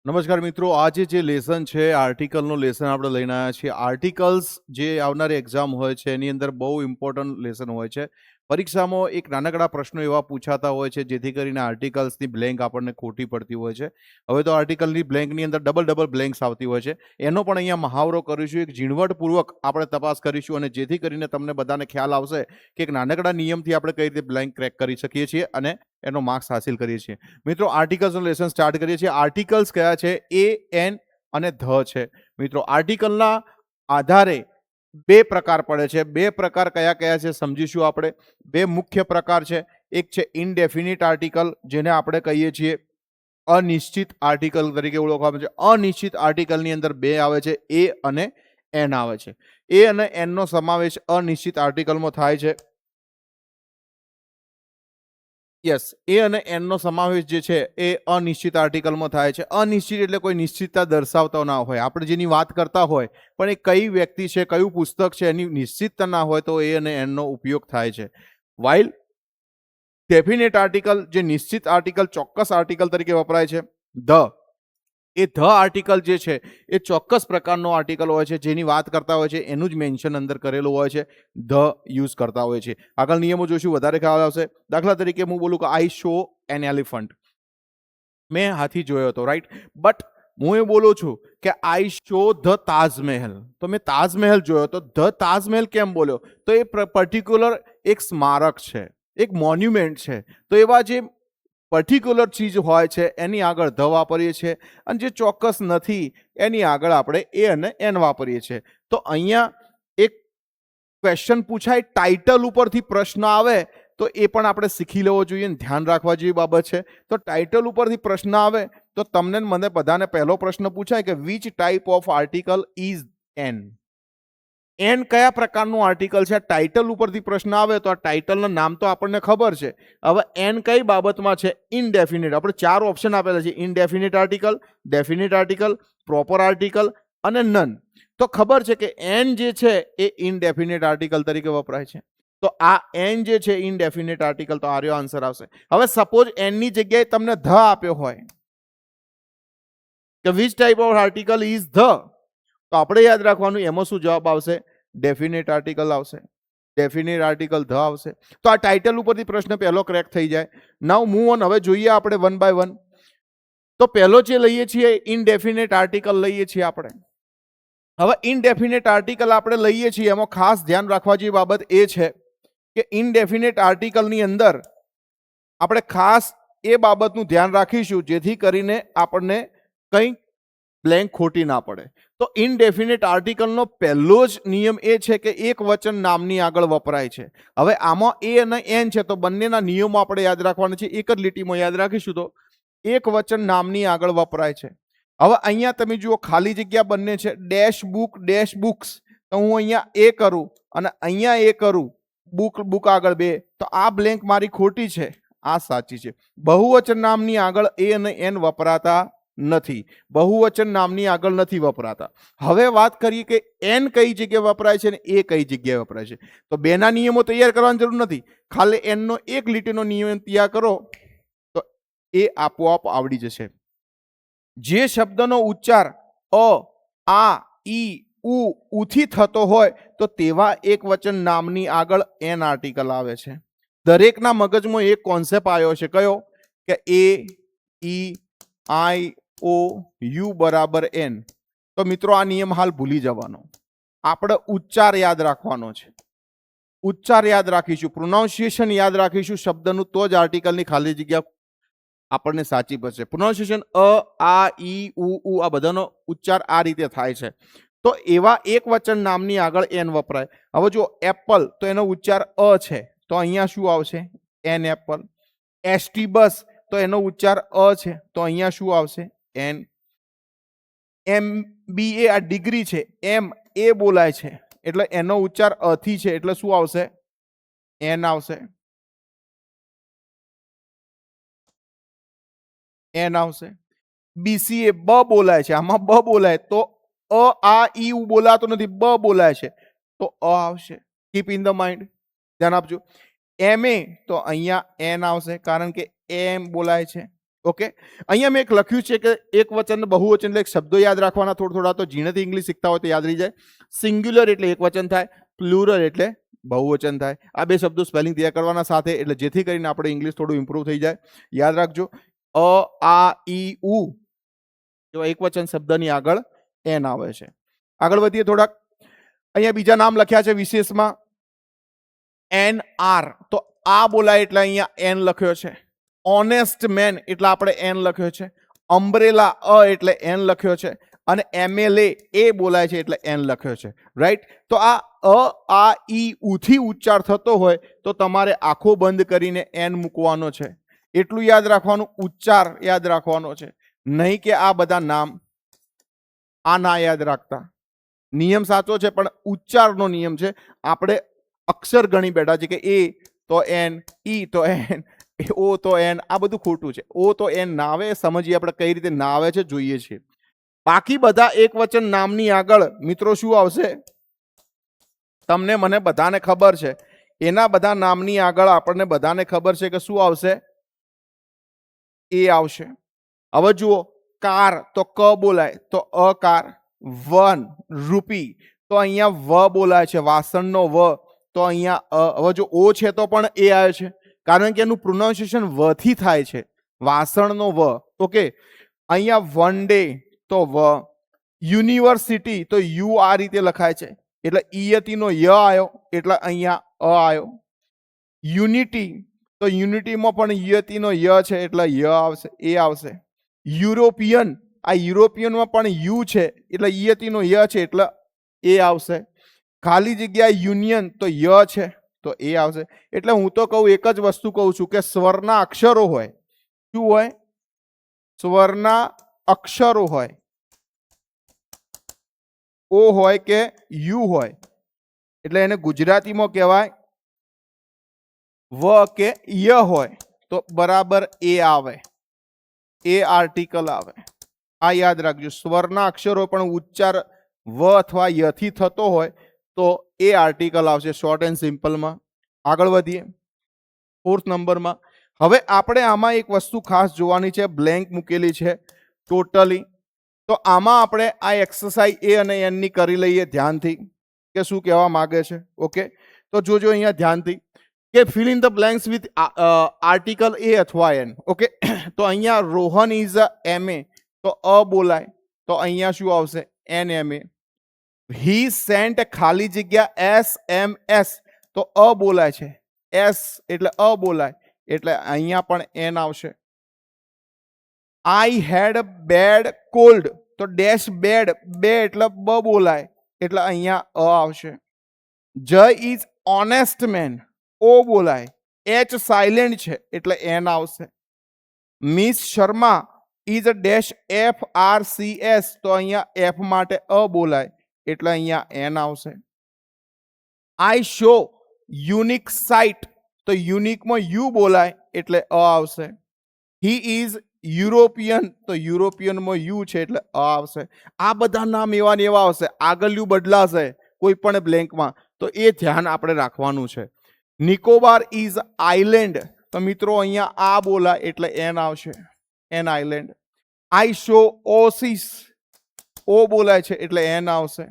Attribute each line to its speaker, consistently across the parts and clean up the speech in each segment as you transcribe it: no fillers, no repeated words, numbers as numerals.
Speaker 1: નમસ્કાર મિત્રો, આજે જે લેસન છે આર્ટિકલનો લેસન આપણે લઈને આવ્યા છીએ. આર્ટિકલ્સ જે આવનારી એક્ઝામ હોય છે એની અંદર બહુ ઇમ્પોર્ટન્ટ લેસન હોય છે. પરીક્ષામાં એક નાનકડા પ્રશ્નો એવા પૂછાતા હોય છે જેથી કરીને આર્ટિકલ્સની બ્લેન્ક આપણને ખોટી પડતી હોય છે. હવે તો આર્ટિકલની બ્લેન્કની અંદર ડબલ બ્લેન્ક્સ આવતી હોય છે. એનો પણ અહીંયા મહાવરો કરીશું, એક ઝીણવટપૂર્વક આપણે તપાસ કરીશું અને જેથી કરીને તમને બધાને ખ્યાલ આવશે કે એક નાનકડા નિયમથી આપણે કઈ રીતે બ્લેન્ક ક્રેક કરી શકીએ છીએ અને એનો માર્ક્સ હાસિલ કરીએ છીએ. મિત્રો, આર્ટિકલ્સનું લેસન સ્ટાર્ટ કરીએ છીએ. આર્ટિકલ્સ કયા છે? એ, એન અને ધ છે. મિત્રો, આર્ટિકલના આધારે બે પ્રકાર પડે છે. બે પ્રકાર કયા કયા છે સમજીશું આપણે. બે મુખ્ય પ્રકાર છે. એક છે ઇનડેફિનિટ આર્ટિકલ, જેને આપણે કહીએ છીએ અનિશ્ચિત આર્ટિકલ તરીકે ઓળખવામાં છે. અનિશ્ચિત આર્ટિકલની અંદર બે આવે છે, એ અને એન આવે છે. એ અને એન નો સમાવેશ અનિશ્ચિત આર્ટિકલમાં થાય છે. યસ, એ અને એન નો સમાવેશ જે છે એ અનિશ્ચિત આર્ટિકલમાં થાય છે. અનિશ્ચિત એટલે કોઈ નિશ્ચિતતા દર્શાવતો ના હોય. આપણે જેની વાત કરતા હોય પણ એ કઈ વ્યક્તિ છે, કયું પુસ્તક છે, એની નિશ્ચિતતા ના હોય તો એ અને એન નો ઉપયોગ થાય છે. વાઇલ ડેફિનેટ આર્ટિકલ, જે નિશ્ચિત આર્ટિકલ, ચોક્કસ આર્ટિકલ તરીકે વપરાય છે. ધ આર્ટિકલ જે છે એ ચોક્કસ પ્રકારનો આર્ટિકલ હોય છે, જેની વાત કરતા હોય છે એનું જ મેન્શન અંદર કરેલું હોય છે. ધ યુઝ કરતા હોય છે. આગળ નિયમો જોશું, વધારે ખ્યાલ આવશે. દાખલા તરીકે હું બોલું કે આઈ શો એન એલિફન્ટ, મેં હાથી જોયો હતો, રાઈટ. બટ હું એ બોલું છું કે આઈ શો ધ તાજમહેલ, તો મેં તાજમહેલ જોયો. તો ધ તાજમહેલ કેમ બોલ્યો? તો એ પર્ટિક્યુલર એક સ્મારક છે, એક મોન્યુમેન્ટ છે. તો એવા જે પર્ટિક્યુલર ચીજ હોય છે એની આગળ ધ વાપરીએ છીએ અને જે ચોક્કસ નથી એની આગળ આપણે એ અને એન વાપરીએ છીએ. તો અહીંયા એક ક્વેશ્ચન પૂછાય, ટાઇટલ ઉપરથી પ્રશ્ન આવે તો એ પણ આપણે શીખી લેવો જોઈએ, ધ્યાન રાખવા જેવી બાબત છે. તો ટાઇટલ ઉપરથી પ્રશ્ન આવે તો તમને મને બધાને પહેલો પ્રશ્ન પૂછાય કે which type of article is an? An કયા પ્રકારનું આર્ટિકલ છે? ટાઇટલ ઉપરથી પ્રશ્ન આવે તો આ ટાઇટલનું નામ તો આપણને ખબર છે. હવે એન કઈ બાબતમાં છે? ઇનડેફિનિટ. આપણે ચાર ઓપ્શન આપેલા છે: ઇનડેફિનિટ આર્ટિકલ, ડેફિનિટ આર્ટિકલ, પ્રોપર આર્ટિકલ અને નન. તો ખબર છે કે એન જે છે એ ઇનડેફિનિટ આર્ટિકલ તરીકે વપરાય છે. તો આ એન જે છે ઇનડેફિનિટ આર્ટિકલ, તો આર્યો આન્સર આવશે. હવે સપોઝ એન ની જગ્યાએ તમને ધ આપ્યો હોય કે which type of article is the, તો આપણે યાદ રાખવાનું એમાં શું જવાબ આવશે? ડેફિનેટ આર્ટિકલ આવશે. ડેફિનેટ આર્ટિકલ ધ આવશે. તો આ ટાઇટલ ઉપરથી પ્રશ્ન પહેલો ક્રેક થઈ જાય. નાઉ મૂવ ઓન. હવે જોઈએ આપણે વન બાય વન. તો પહેલો જે લઈએ છીએ ઇનડેફિનેટ આર્ટિકલ લઈએ છીએ આપણે. હવે ઇનડેફિનેટ આર્ટિકલ આપણે લઈએ છીએ, એમાં ખાસ ધ્યાન રાખવા જેવી બાબત એ છે કે ઇનડેફિનેટ આર્ટિકલની અંદર આપણે ખાસ એ બાબતનું ધ્યાન રાખીશું જેથી કરીને આપણને કંઈ બ્લેન્ક ખોટી ના પડે. તો ઇનડેફિનેટ આર્ટિકલનો પહેલો જ નિયમ એ છે કે એક વચન નામની આગળ વપરાય છે. હવે આમાં એ અને એન છે તો બંનેના નિયમો આપણે યાદ રાખવાના છે. એક જ લીટીમાં યાદ રાખીશું તો એક વચન નામની આગળ વપરાય છે. હવે અહીંયા તમે જુઓ ખાલી જગ્યા બંને છે, ડેશ બુક, ડેશ બુક્સ. તો હું અહીંયા એ કરું અને અહીંયા એ કરું, બુક આગળ બે, તો આ બ્લેન્ક મારી ખોટી છે, આ સાચી છે. બહુવચન નામની આગળ એ અને એન વપરાતા નથી. બહુવચન નામની આગળ નથી વપરાતા. હવે વાત કરીએ કે એન કઈ જગ્યાએ વપરાય છે અને એ કઈ જગ્યાએ વપરાય છે. તો બેના નિયમો તૈયાર કરવાની જરૂર નથી, ખાલી એનનો એક લીટીનો નિયમ તૈયાર કરો તો એ આપોઆપ આવડી જશે. જે શબ્દનો ઉચ્ચાર અ, આ, ઈ, ઉથી થતો હોય તો તેવા એક વચન નામની આગળ એન આર્ટિકલ આવે છે. દરેકના મગજમાં એક કોન્સેપ્ટ આવ્યો છે, કયો? કે એ, ઈ, આઈ, ઓ, યુ બરાબર એન. તો મિત્રો આ નિયમ હાલ ભૂલી જવાનો, આપણે ઉચ્ચાર યાદ રાખવાનો છે. ઉચ્ચાર યાદ રાખીશું, પ્રોનાઉન્સિએશન યાદ રાખીશું શબ્દનું, તો જ આર્ટિકલની ખાલી જગ્યા આપણને સાચી પડશે. પ્રોનાઉન્સિએશન અ, આ, ઈ, ઉ આ બધાનો ઉચ્ચાર આ રીતે થાય છે. તો એવા એક વચન નામની આગળ એન વપરાય. હવે જો એપલ, તો એનો ઉચ્ચાર અ છે, તો અહીંયા શું આવશે? An apple. એસટી બસ, તો એનો ઉચ્ચાર અ છે, તો અહીંયા શું આવશે? એન. MBA આ ડિગ્રી છે, એમ એ બોલાય છે એટલે એનો ઉચ્ચાર અથી છે એટલે શું આવશે? એન આવશે. એન આવશે. BCA બ બોલાય છે, આમાં બ બોલાય તો અ, આ, ઈ બોલાતો નથી, બ બોલાય છે તો અ આવશે. કીપ ઇન ધ માઇન્ડ, ધ્યાન આપજો. MA, તો અહીંયા એન આવશે કારણ કે એમ બોલાય છે. ઓકે, અહીંયા મેં એક લખ્યું છે કે એક વચન બહુવચન એટલે શબ્દો યાદ રાખવાના થોડા તો ઝીણેથી ઇંગ્લિશ શીખતા હોય તો યાદ રહી જાય. સિંગ્યુલર એટલે એક વચન થાય, પ્લુરલ એટલે બહુવચન થાય. આ બે શબ્દો સ્પેલિંગ તૈયાર કરવાના સાથે, એટલે જેથી કરીને આપણે ઇંગ્લિશ થોડું ઇમ્પ્રૂવ થઈ જાય. યાદ રાખજો, અ આ ઈ ઉ એવા એક વચન શબ્દની આગળ એન આવે છે. આગળ વધીએ થોડાક. અહીંયા બીજા નામ લખ્યા છે વિશેષમાં એન આર, તો આ બોલાય એટલે અહીંયા એન લખ્યો છે. ઓનેસ્ટ મેન એટલે આપણે એન લખ્યો છે. અમ્બ્રેલા અ એટલે એન લખ્યો છે. અને એમએલએ એ બોલાય છે એટલે એન લખ્યો છે. રાઈટ? તો આ ઈ ઉથી ઉચ્ચાર થતો હોય તો તમારે આંખો બંધ કરીને એન મૂકવાનો છે. એટલું યાદ રાખવાનું, ઉચ્ચાર યાદ રાખવાનો છે, નહીં કે આ બધા નામ આ ના યાદ રાખતા. નિયમ સાચો છે પણ ઉચ્ચારનો નિયમ છે. આપણે અક્ષર ગણી બેઠા છે કે એ તો એન, ઈ તો એન, ઓ તો એન, આ બધું ખોટું છે. ઓ તો એન ના આવે, સમજીએ આપણે કઈ રીતે ના આવે છે, જોઈએ છીએ. બાકી બધા એક વચન નામની આગળ મિત્રો શું આવશે? તમને મને બધાને ખબર છે, એના બધા નામની આગળ આપણને બધાને ખબર છે કે શું આવશે? એ આવશે. હવે જુઓ, કાર તો ક બોલાય તો અકાર. વન રૂપી તો અહીંયા વ બોલાય છે, વાસણનો વ તો અહીંયા હવે જો ઓ છે તો પણ એ આવે છે, કારણ કે એનું પ્રોનાઉન્સિએશન વ થી થાય છે, વાસણનો વ. ઓકે, અહીંયા વન ડે તો વ, યુનિવર્સિટી તો યુ આ રીતે લખાય છે એટલે ઈયતીનો ય આવ્યો એટલે અહીંયા અ આવ્યો. યુનિટી તો યુનિટીમાં પણ યતીનો ય છે એટલે ય આવશે, એ આવશે. યુરોપિયન, આ યુરોપિયનમાં પણ યુ છે એટલે યતીનો ય છે એટલે એ આવશે. ખાલી જગ્યા યુનિયન તો ય છે તો એ આવશે. એટલે હું તો કહું, એક જ વસ્તુ કહું છું કે સ્વરના અક્ષરો હોય. શું હોય? સ્વરના અક્ષરો હોય. ઓ હોય કે યુ હોય એટલે એને ગુજરાતીમાં કહેવાય વ કે ય હોય તો બરાબર એ આવે, એ આર્ટિકલ આવે. આ યાદ રાખજો, સ્વરના અક્ષરો પણ ઉચ્ચાર વ અથવા યથી થતો હોય તો એ આર્ટિકલ આવશે, શોર્ટ એન્ડ સિમ્પલમાં. આગળ વધીએ 4th નંબરમાં. હવે આપણે આમાં એક વસ્તુ ખાસ જોવાની છે, બ્લેન્ક મૂકેલી છે ટોટલી. તો આમાં આપણે આ એક્સરસાઇઝ એ અને એન ની કરી લઈએ ધ્યાનથી કે શું કહેવા માંગે છે. ઓકે, તો જોજો અહીંયા ધ્યાનથી કે fill in the blanks with article a અથવા એન. ઓકે, તો અહીંયા રોહન ઇઝ એમએ તો અ બોલાય તો અહીંયા શું આવશે? એન એમ એ. હી સેન્ટ ખાલી જગ્યા એસ એમ એસ તો અ બોલાય છે, એસ એટલે અ બોલાય એટલે અહીંયા પણ એન આવશે. આઈ હેડ બેડ કોલ્ડ તો ડેશ બેડ, બે એટલે બ બોલાય એટલે અહીંયા અ આવશે. જય ઇઝ ઓનેસ્ટ મેન, ઓ બોલાય, એચ સાયલેન્ટ છે એટલે એન આવશે. Miss Sharma is dash F R C S તો અહીંયા એફ માટે અ બોલાય એટલે અહીંયા એન આવશે. આઈ શો યુનિક સાઇટ તો યુનિકમાં યુ બોલાય એટલે અ આવશે. હી ઇઝ યુરોપિયન તો યુરોપિયનમાં યુ છે એટલે અ આવશે. આ બધા નામ એવા ને એવા આવશે, આગળનું બદલાશે કોઈ પણ બ્લેન્કમાં, તો એ ધ્યાન આપણે રાખવાનું છે. નિકોબાર ઇઝ આઇલેન્ડ તો મિત્રો અહીંયા આ બોલાય એટલે એન આવશે, એન આઇલેન્ડ. આઈ શો ઓસિસ, ઓ બોલાય છે એટલે એન આવશે.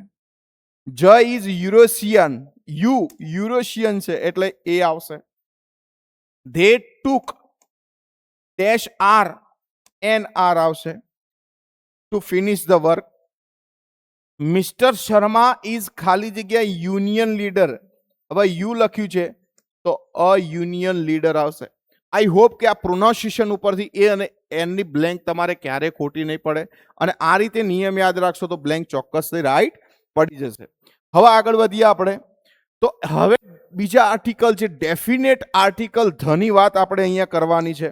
Speaker 1: જ ઇઝ યુરોશિયન, યુ યુરોશિયન છે એટલે એ આવશે. ધે ટુક ડેશ આર, એન આર આવશે to finish the work. Mister Sharma is ખાલી જગ્યા યુનિયન લીડર, હવે યુ લખ્યું છે તો અ યુનિયન લીડર આવશે. આઈ હોપ કે આ પ્રોનાઉન્સિએશન ઉપરથી એ અને એનની બ્લેન્ક તમારે ક્યારે ખોટી નહીં પડે, અને આ રીતે નિયમ યાદ રાખશો તો બ્લેન્ક ચોક્કસથી રાઈટ પડી જશે. હવે આગળ વધીએ આપણે. તો હવે બીજા આર્ટિકલ છે ડેફિનેટ આર્ટિકલ ધની વાત આપણે અહીંયા કરવાની છે.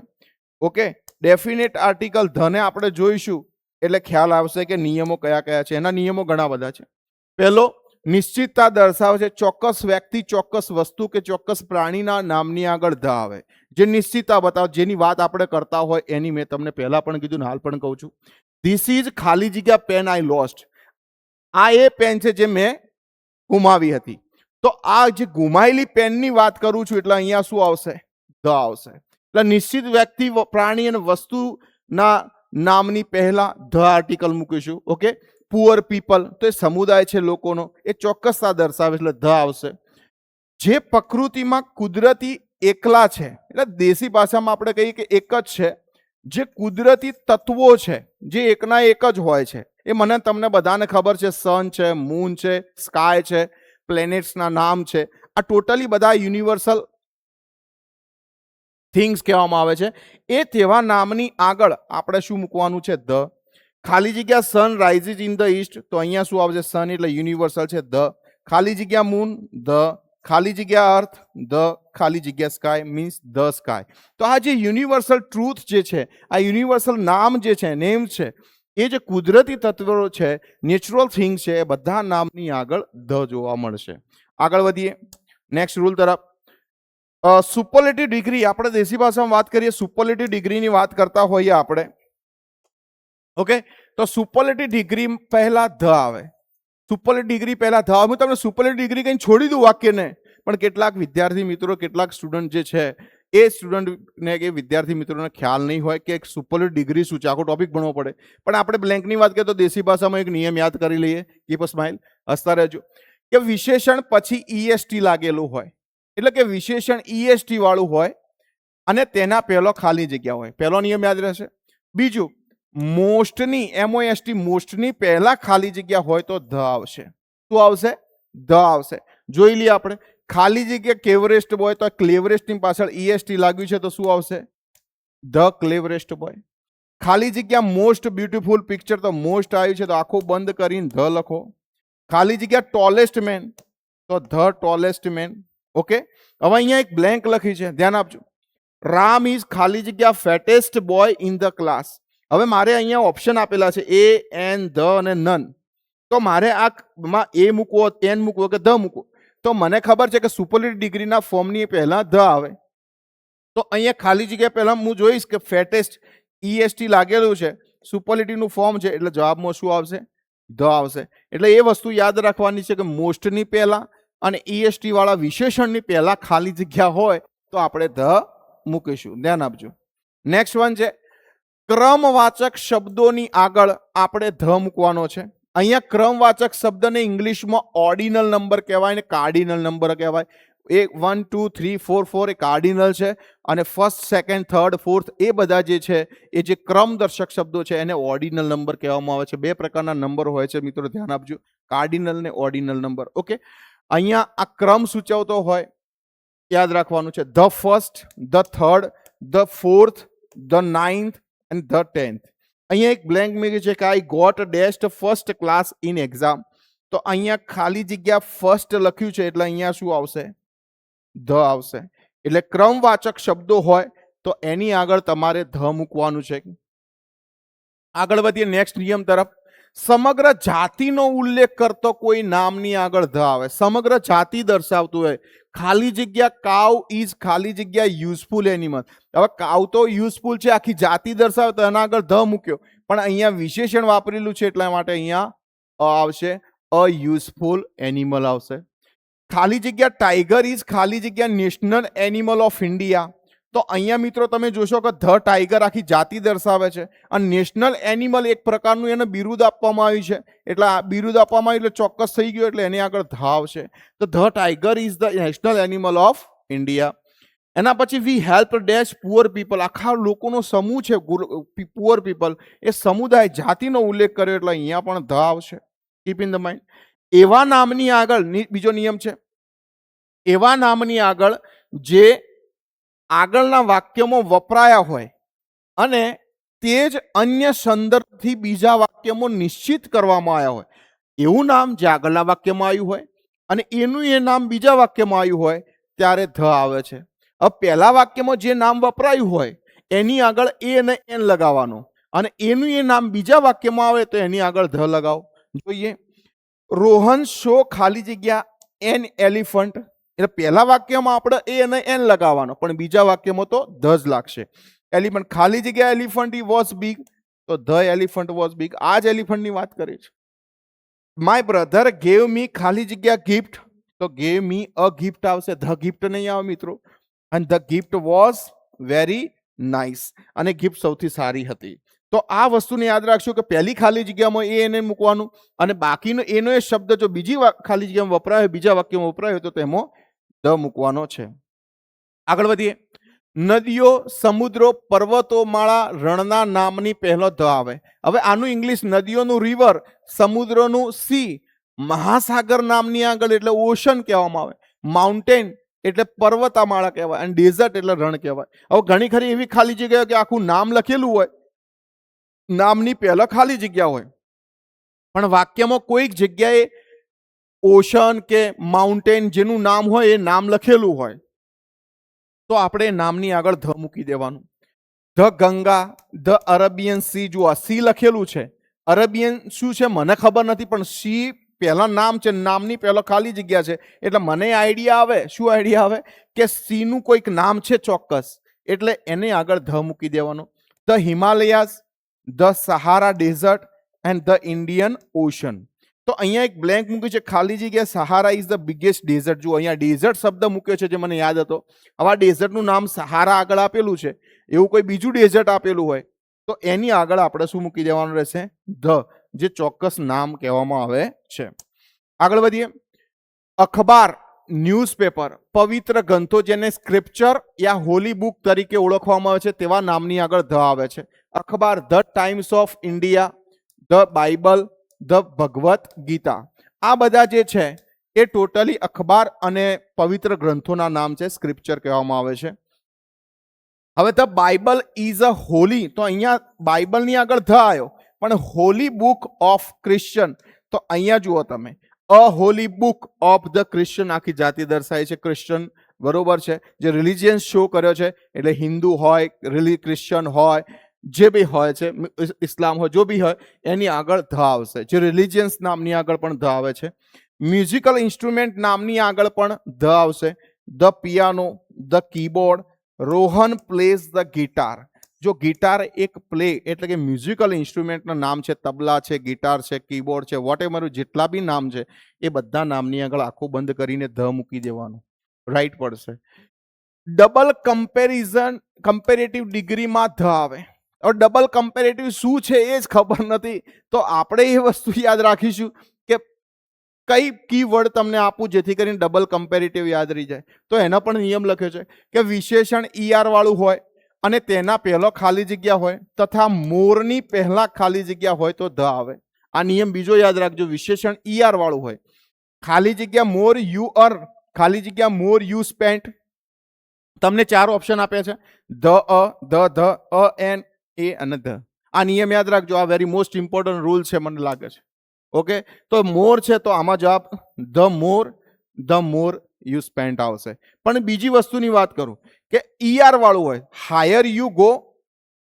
Speaker 1: ઓકે, ડેફિનેટ આર્ટિકલ ધને આપણે જોઈશું એટલે ખ્યાલ આવશે કે નિયમો કયા કયા છે. એના નિયમો ઘણા બધા છે. પહેલો, નિશ્ચિતતા દર્શાવે છે, ચોક્કસ વ્યક્તિ, ચોક્કસ વસ્તુ કે ચોક્કસ પ્રાણીના નામની આગળ ધ આવે, જે નિશ્ચિતતા બતાવે, જેની વાત આપણે કરતા હોય એની. મેં તમને પહેલા પણ કીધું ને હાલ પણ કહું છું. ધીસ ઇઝ ખાલી જગ્યા પેન આઈ લોસ્ટ, આ એ પેન છે જે મેં ગુમાવી હતી. તો આ જે ગુમાયેલી પેનની વાત કરું છું એટલે અહીંયા શું આવશે? ધ આવશે. એટલે નિશ્ચિત વ્યક્તિ, પ્રાણી અને વસ્તુ ના નામની પહેલા ધ આર્ટિકલ મૂકીશું. ઓકે, પુઅર પીપલ તો એ સમુદાય છે લોકોનો, એ ચોક્કસતા દર્શાવે એટલે ધ આવશે. જે પ્રકૃતિમાં કુદરતી એકલા છે, એટલે દેશી ભાષામાં આપણે કહીએ કે એક જ છે, જે કુદરતી તત્વો છે જે એકના એક જ હોય છે, એ મને તમને બધાને ખબર છે. સન છે, મૂન છે, સ્કાય છે, પ્લેનેટ્સના નામ છે, આ ટોટલી બધા યુનિવર્સલ થિંગ્સ કહેવામાં આવે છે. એ તેવા નામની આગળ આપણે શું મૂકવાનું છે? ધ. ખાલી જગ્યા સન રાઇઝિસ ઇન ધ ઈસ્ટ, તો અહીંયા શું આવશે? સન એટલે યુનિવર્સલ છે, ધ. ખાલી જગ્યા મૂન, ધ. ખાલી જગ્યા અર્થ, ધ. ખાલી જગ્યા સ્કાય મીન્સ ધ સ્કાય. તો આ જે યુનિવર્સલ ટ્રુથ જે છે, આ યુનિવર્સલ નામ જે છે, નેમ છે, એ જે કુદરતી તત્વો છે, નેચરલ થિંગ છે, એ બધા નામની આગળ ધ જોવા મળશે. આગળ વધીએ નેક્સ્ટ રૂલ તરફ. સુપરલેટિવ ડિગ્રી, આપણે દેશી ભાષામાં વાત કરીએ, સુપરલેટિવ ડિગ્રીની વાત કરતા હોઈએ આપણે. ઓકે, તો સુપરલેટિવ ડિગ્રી પહેલા ધ આવે. સુપરલેટિવ ડિગ્રી પહેલા ધ આવે. હું તમને સુપરલેટિવ ડિગ્રી કઈ છોડી દઉં વાક્યને, પણ કેટલાક વિદ્યાર્થી મિત્રો, કેટલાક સ્ટુડન્ટ જે છે, એ સ્ટુડન્ટને કે વિદ્યાર્થી મિત્રોને ખ્યાલ નહીં હોય કે સુપરલેટિવ ડિગ્રી શું છે, આખો ટોપિક ભણવો પડે. પણ આપણે બ્લેન્કની વાત કરીએ તો દેશી ભાષામાં એક નિયમ યાદ કરી લઈએ. કીપ અ સ્માઇલ, હસતા રહેજો. કે વિશેષણ પછી ઈએસટી લાગેલું હોય, એટલે કે વિશેષણ ઈએસટી વાળું હોય અને તેના પહેલો ખાલી જગ્યા હોય. પહેલો નિયમ યાદ રહેશે. બીજું, મોસ્ટની, MOST મોસ્ટની પહેલા ખાલી જગ્યા હોય તો ધ આવશે. શું આવશે? ધ આવશે. જોઈ લઈએ આપણે. ખાલી જગ્યા ક્લેવરેસ્ટ બોય, તો ક્લેવરેસ્ટની પાછળ ઈએસટી લાગ્યું છે તો શું આવશે? The cleverest boy. ખાલી જગ્યા મોસ્ટ બ્યુટીફુલ પિક્ચર, તો મોસ્ટ આવ્યું છે તો આખું બંધ કરીને ધ લખો. ખાલી જગ્યા ટોલેસ્ટ મેન, તો ધ ટોલેસ્ટ મેન. ઓકે, હવે અહીંયા એક બ્લેન્ક લખી છે, ધ્યાન આપજો. રામ ઇઝ ખાલી જગ્યા ફેટેસ્ટ બોય ઇન ધ ક્લાસ. હવે મારે અહીંયા ઓપ્શન આપેલા છે એ, એન, ધ અને નન. તો મારે આમાં એ મૂકવો, એન મૂકવો કે ધ મૂકવો? તો મને ખબર છે કે સુપરલેટિવ ડિગ્રીના ફોર્મની પહેલા ધ આવે. તો અહીંયા ખાલી જગ્યા પહેલા હું જોઈશ કે ફેટેસ્ટ ઈએસટી લાગેલું છે, સુપરલેટિવનું ફોર્મ છે, એટલે જવાબમાં શું આવશે? ધ આવશે. એટલે એ વસ્તુ યાદ રાખવાની છે કે મોસ્ટની પહેલા અને ઈએસટી વાળા વિશેષણની પહેલા ખાલી જગ્યા હોય તો આપણે ધ મૂકીશું. ધ્યાન આપજો. નેક્સ્ટ વન છે ક્રમવાચક શબ્દોની આગળ આપણે ધ મૂકવાનો છે. અહીંયા ક્રમવાચક શબ્દને ઇંગ્લિશમાં ઓર્ડિનલ નંબર કહેવાય ને કાર્ડિનલ નંબર કહેવાય. 1 2 3 4 4 એ કાર્ડિનલ છે અને ફર્સ્ટ, સેકન્ડ, થર્ડ, ફોર્થ એ બધા જે છે એ જે ક્રમદર્શક શબ્દો છે એને ઓર્ડિનલ નંબર કહેવામાં આવે છે. બે પ્રકારના નંબર હોય છે મિત્રો, ધ્યાન આપજો, કાર્ડિનલ ને ઓર્ડિનલ નંબર. ઓકે, અહીંયા આ ક્રમ સૂચવતો હોય, યાદ રાખવાનું છે. The first, the third, the fourth, the ninth and the 10th. અહીંયા એક બ્લેન્ક મેં છે કે આઈ ગોટ ડેસ્ટ ફર્સ્ટ ક્લાસ ઇન એક્ઝામ. તો અહીંયા ખાલી જગ્યા ફર્સ્ટ લખ્યું છે એટલે અહીંયા શું આવશે? ધ આવશે. એટલે ક્રમવાચક શબ્દો હોય તો એની આગળ તમારે ધ મૂકવાનું છે. આગળ વધીએ નેક્સ્ટ નિયમ તરફ. સમગ્ર જાતિનો ઉલ્લેખ કરતો કોઈ નામની આગળ ધ આવે. સમગ્ર જાતિ દર્શાવતું હોય. ખાલી જગ્યા કાવ ઇઝ ખાલી જગ્યા યુઝફુલ એનિમલ. હવે કાવ તો યુઝફુલ છે, આખી જાતિ દર્શાવે તો એના આગળ ધ મૂક્યો, પણ અહીંયા વિશેષણ વાપરેલું છે એટલા માટે અહીંયા આવશે અ યુઝફુલ એનિમલ આવશે. ખાલી જગ્યા ટાઈગર ઇઝ ખાલી જગ્યા નેશનલ એનિમલ ઓફ ઇન્ડિયા. તો અહીંયા મિત્રો તમે જોશો કે ધ ટાઈગર આખી જાતિ દર્શાવે છે અને નેશનલ એનિમલ એક પ્રકારનું એને બિરુદ આપવામાં આવ્યું છે, એટલે આ બિરુદ આપવામાં આવ્યું એટલે ચોક્કસ થઈ ગયું, એટલે એની આગળ ધ આવશે. તો the tiger is the national animal of India. એના પછી વી હેલ્પ ડેશ પુઅર પીપલ, આખા લોકોનો સમૂહ છે પુઅર પીપલ, એ સમુદાય જાતિનો ઉલ્લેખ કર્યો એટલે અહીંયા પણ ધ આવશે. Keep in the mind. એવા નામની આગળ બીજો નિયમ છે, એવા નામની આગળ જે આગળના વાક્યમાં વપરાયા હોય અને તે જ અન્ય સંદર્ભથી બીજા વાક્યમાં નિશ્ચિત કરવામાં આવ્યા હોય, એવું નામ જે આગળના વાક્યમાં આવ્યું હોય અને એનું એ નામ બીજા વાક્યમાં આવ્યું હોય ત્યારે ધ આવે છે. હવે પહેલા વાક્યમાં જે નામ વપરાયું હોય એની આગળ એ અને એન લગાવવાનો અને એનું એ નામ બીજા વાક્યમાં આવે તો એની આગળ ધ લગાવો. જોઈએ, રોહન શો ખાલી જગ્યા એન એલિફન્ટ. એટલે પહેલા વાક્યમાં આપણે એ અને એન લગાવવાનો, પણ બીજા વાક્યમાં તો ધ જ લાગશે. એલિફન્ટ ખાલી જગ્યા એલિફન્ટ ઈ વોઝ બિગ, તો ધ એલિફન્ટ વોઝ બિગ. આ જ એલિફન્ટની વાત કરી છે. માય બ્રધર ગેવ મી ખાલી જગ્યા ગિફ્ટ, તો ગેવ મી અ ગિફ્ટ આવશે, ધ ગિફ્ટ નહીં આવે મિત્રો. અને the gift was very nice, અને ગિફ્ટ સૌથી સારી હતી. તો આ વસ્તુને યાદ રાખશો કે પહેલી ખાલી જગ્યામાં એ એને મૂકવાનું અને બાકીનો એનો એ શબ્દ જો બીજી ખાલી જગ્યામાં વપરાય બીજા વાક્યમાં વપરાય તો તેમાં ધ મૂકવાનો છે. આગળ વધીએ. નદીઓ, સમુદ્રો, પર્વતો, માળા, રણના નામની પહેલો ધ આવે. હવે આનું ઇંગ્લિશ નદીઓનું રિવર, સમુદ્રનું સી, મહાસાગર નામની આગળ એટલે ઓશન કહેવામાં આવે, માઉન્ટેન એટલે પર્વતમાળા કહેવાય અને ડેઝર્ટ એટલે રણ કહેવાય. હવે ઘણી ખરી એવી ખાલી જગ્યા કે આખું નામ લખેલું હોય, નામની પહેલા ખાલી જગ્યા હોય, પણ વાક્યમાં કોઈક જગ્યાએ ઓશન કે માઉન્ટેન જેનું નામ હોય એ નામ લખેલું હોય તો આપણે નામની આગળ ધ મૂકી દેવાનું. The Ganga, the Arabian C, જુઓ સી લખેલું છે, અરેબિયન શું છે મને ખબર નથી, પણ સી પહેલા નામ છે, નામની પહેલા ખાલી જગ્યા છે એટલે મને આઈડિયા આવે. શું આઈડિયા આવે? કે સી નું કોઈક નામ છે ચોક્કસ, એટલે એને આગળ ધ મૂકી દેવાનું. The Himalayas, the Sahara desert and the Indian ocean. તો અહીંયા એક બ્લેન્ક મૂક્યું છે ખાલી જગ્યા, સહારા ઇઝ ધ બિગેસ્ટ ડેઝર્ટ. જુઓ અહીંયા ડેઝર્ટ શબ્દ મૂક્યો છે જે મને યાદ હતો. હવે આ ડેઝર્ટનું નામ સહારા આગળ આપેલું છે, એવું કોઈ બીજું ડેઝર્ટ આપેલું હોય તો એની આગળ આપણે શું મૂકી દેવાનું રહેશે? ધ, જે ચોક્કસ નામ કહેવામાં આવે છે. આગળ વધીએ. અખબાર, ન્યૂઝપેપર, પવિત્ર ગ્રંથો જેને સ્ક્રિપ્ચર યા હોલી બુક તરીકે ઓળખવામાં આવે છે તેવા નામની આગળ ધ આવે છે. અખબાર, the Times of India, the Bible, the Bhagavad Gita. આ બધા જે છે એ ટોટલી અખબાર અને પવિત્ર ગ્રંથોના નામ છે, સ્ક્રિપ્ચર કહેવામાં આવે છે. હવે the Bible is a Holi, તો અહીંયા બાઇબલની આગળ ધ આવ્યો, પણ હોલી બુક ઓફ ક્રિશ્ચન, તો અહીંયા જુઓ તમે a holy book of the Christian, આખી જાતિ દર્શાય છે ક્રિશ્ચન, બરોબર છે, જે રિલિજિયન શો કર્યો છે એટલે હિન્દુ હોય, ક્રિશ્ચન હોય, જે બી હોય છે, ઇસ્લામ હોય, જો બી હોય એની આગળ ધ આવશે. જે રિલિજિયન્સ નામની આગળ પણ ધ આવે છે. મ્યુઝિકલ ઇન્સ્ટ્રુમેન્ટ નામની આગળ પણ ધ આવશે. The piano, the keyboard, Rohan plays the guitar. જો ગિટાર એક પ્લે એટલે કે મ્યુઝિકલ ઇન્સ્ટ્રુમેન્ટના નામ છે, તબલા છે, ગિટાર છે, કીબોર્ડ છે, વોટ એવર જેટલા બી નામ છે એ બધા નામની આગળ આખું બંધ કરીને ધ મૂકી દેવાનું, રાઈટ પડશે. ડબલ કમ્પેરેટિવ ડિગ્રીમાં ધ આવે. હવે ડબલ કમ્પેરેટિવ શું છે એ જ ખબર નથી, તો આપણે એ વસ્તુ યાદ રાખીશું કે કઈ કીવર્ડ તમને આપું જેથી કરીને ડબલ કમ્પેરેટિવ યાદ રહી જાય. તો એનો પણ નિયમ લખ્યો છે કે વિશેષણ ઈઆર વાળું હોય અને તેના પહેલો ખાલી જગ્યા હોય તથા મોરની પહેલા ખાલી જગ્યા હોય તો ધ આવે. આ નિયમ બીજો યાદ રાખજો, વિશેષણ ઈઆર વાળું હોય, ખાલી જગ્યા મોર યુ અર, ખાલી જગ્યા મોર યુ સ્પેન્ટ. તમને 4 ઓપ્શન આપ્યા છે, ધ એન એ અને ધ. આ નિયમ યાદ રાખજો, આ વેરી મોસ્ટ ઇમ્પોર્ટન્ટ રૂલ છે મને લાગે છે. ઓકે, તો મોર છે તો આમાં જવાબ ધ મોર યુ સ્પેન્ટ આવશે. પણ બીજી વસ્તુની વાત કરું કે ઈઆર વાળું હોય, higher you go,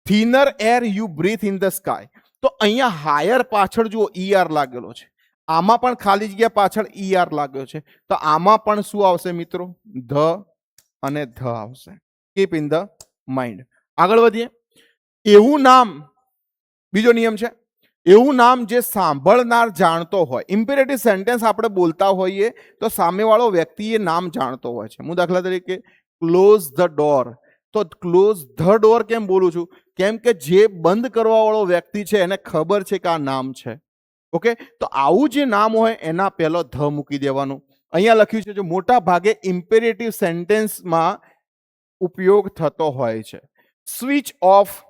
Speaker 1: thinner air you breathe in the sky. તો અહીંયા હાયર પાછળ જુઓ ઈઆર લાગેલો છે, આમાં પણ ખાલી જગ્યા પાછળ ઈઆર લાગ્યો છે, તો આમાં પણ શું આવશે મિત્રો? ધ અને ધ આવશે. Keep in the mind. આગળ વધીએ. એવું નામ, બીજો નિયમ છે, એવું નામ જે સાંભળનાર જાણતો હોય. ઇમ્પેરેટિવ સેન્ટેન્સ આપણે બોલતા હોઈએ તો સામેવાળો વ્યક્તિ એ નામ જાણતો હોય છે. હું દાખલા તરીકે ક્લોઝ ધ ડોર, તો ક્લોઝ ધ ડોર કેમ બોલું છું? કેમ કે જે બંધ કરવા વાળો વ્યક્તિ છે એને ખબર છે કે આ નામ છે. ઓકે, તો આવું જે નામ હોય એના પહેલો ધ મૂકી દેવાનું. અહીંયા લખ્યું છે જો મોટા ભાગે ઇમ્પેરેટિવ સેન્ટેન્સમાં ઉપયોગ થતો હોય છે. Switch off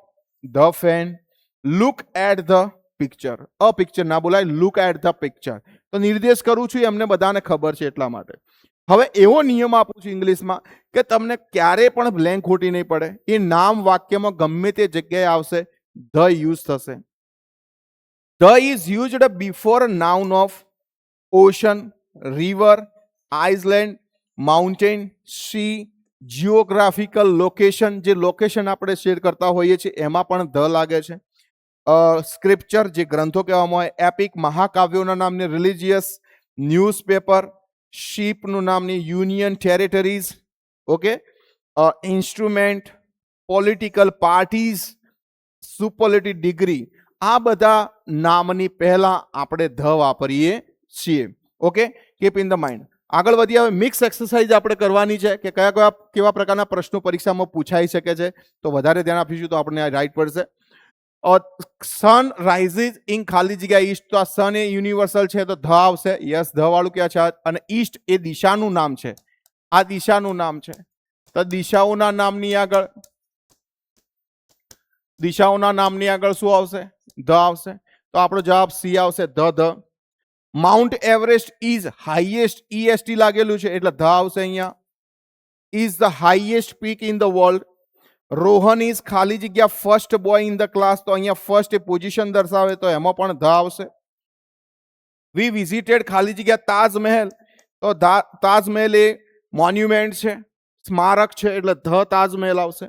Speaker 1: the fan, look at the picture. A picture ના બોલાય, લુક એટ ધ પિક્ચર. તો નિર્દેશ કરું છું એમને બધાને ખબર છે એટલા માટે. હવે એવો નિયમ આપું છું ઇંગ્લિશમાં કે તમને ક્યારે પણ બ્લેન્ક ખોટી નહીં પડે. એ નામ વાક્યમાં ગમે તે જગ્યાએ આવશે, ધ યુઝ થશે. The is used before noun of ocean, river, island, mountain, sea, geographical location. જે લોકેશન આપણે શેર કરતા હોઈએ છીએ એમાં પણ ધ લાગે છે. સ્ક્રિપ્ચર જે ગ્રંથો કહેવામાં આવે, એપિક મહાકાવ્યોના નામની, રિલિજિયસ, ન્યૂઝપેપર, શીપનું નામની, union territories, okay, instrument, political parties, superlative degree. આ બધા નામની પહેલા આપણે ધ વાપરીએ છીએ. Okay, keep in the mind. આગળ વધીએ. હવે મિક્સ એક્સરસાઇઝ આપણે કરવાની છે કે કેવા પ્રકારના પ્રશ્નો પરીક્ષામાં પૂછાઈ શકે છે, તો વધારે ધ્યાન આપીશું તો આપણને રાઈટ પડશે. સન રાઇઝિસ ઇન ખાલી જગ્યા ઈસ્ટ, તો આ સન એ યુનિવર્સલ છે તો ધ આવશે. યસ, ધ વાળું ક્યાં છે? અને ઈસ્ટ એ દિશાનું નામ છે, આ દિશાનું નામ છે. તો દિશાઓના નામની આગળ શું આવશે? ધ આવશે. તો આપણો જવાબ સી આવશે, the. Mount Everest is highest, EST લાગેલું છે એટલે ધ આવશે અહીંયા. Is the highest peak in the world. Rohan is ખાલી જગ્યા first boy in the class, તો અહીંયા ફર્સ્ટ એ પોઝિશન દર્શાવે તો એમાં પણ ધ આવશે. વી વિઝિટેડ ખાલી જગ્યા તાજમહેલ, તો તાજમહેલ એ મોન્યુમેન્ટ છે, સ્મારક છે એટલે ધ તાજમહેલ આવશે.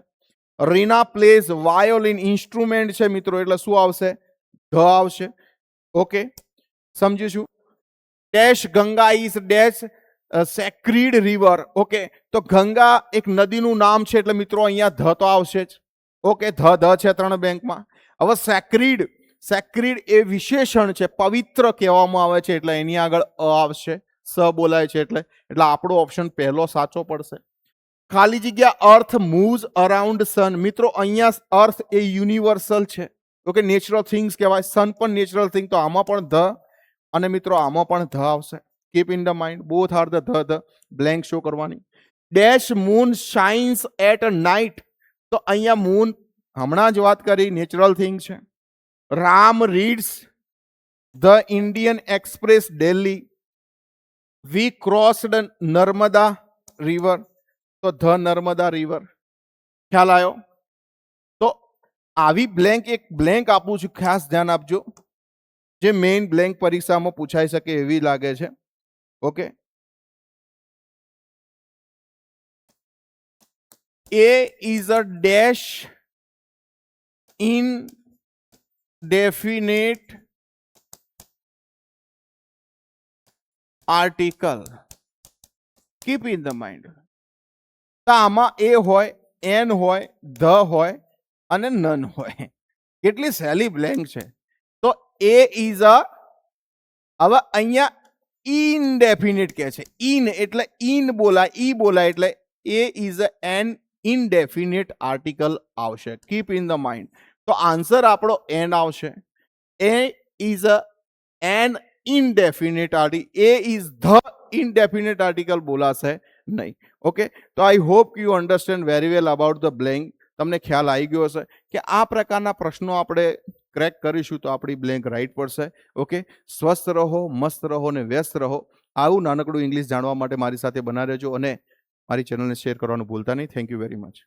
Speaker 1: રીના પ્લેઝ વાયોલિન, ઇન્સ્ટ્રુમેન્ટ છે મિત્રો એટલે શું આવશે? ધ આવશે. ઓકે, સમજીશું. Dash Ganga is dash sacred river. Okay, તો ગંગા એક નદીનું નામ છે એટલે મિત્રો અહીંયા ધ તો આવશે જ. ઓકે, ધ છે 3 બેંકમાં. હવે સેક્રીડ એ વિશેષણ છે, પવિત્ર કહેવામાં આવે છે એટલે એની આગળ અ આવશે, સ બોલાય છે એટલે આપણો ઓપ્શન પહેલો સાચો પડશે. ખાલી જગ્યા અર્થ મૂવ્સ અરાઉન્ડ સન. મિત્રો અહીંયા અર્થ એ યુનિવર્સલ છે. ઓકે, નેચરલ થિંગ્સ કહેવાય, સન પણ નેચરલ થિંગ, તો આમાં પણ ધ અને મિત્રો આમાં પણ ધ આવશે. Keep in the mind, both are the. Blank show કરવાની. Dash moon shines at night, તો અહીંયા મૂન હમણાં જ વાત કરી, નેચરલ થિંગ છે. Ram reads the Indian Express daily. We crossed Narmada river, તો ધ નર્મદા રિવર. ખ્યાલ આવ્યો? તો આવી એક બ્લેન્ક આપું છું, ખાસ ધ્યાન આપજો, જે મેઇન બ્લેન્ક પરીક્ષામાં પૂછાઈ શકે એવી લાગે છે. Okay, A is a dash indefinite article. Keep in the mind. તો આમાં એ હોય, એન હોય, ધ હોય અને નન હોય. કેટલી સહેલી બ્લેન્ક છે. તો એ ઇઝ અ, હવે અહીંયા ઇનડેફિનેટ કહે છે, ઇન એટલે ઇન બોલાય, ઈ બોલાય એટલે a is an indefinite article આવશે. Keep in the mind. તો આન્સર આપણો એન આવશે. A is an indefinite article, a is the indefinite article બોલાશે નહીં. ઓકે, તો I hope you understand very well about the blank. તમને ખ્યાલ આવી ગયો હશે કે આ પ્રકારના પ્રશ્નો આપણે ક્રેક કરીશું તો આપણી બ્લેન્ક રાઈટ પડશે. ઓકે, સ્વસ્થ રહો, મસ્ત રહો અને વ્યસ્ત રહો. આવું નાનકડું ઇંગ્લિશ જાણવા માટે મારી સાથે બના રહેજો અને મારી ચેનલને શેર કરવાનું ભૂલતા નહીં. Thank you very much.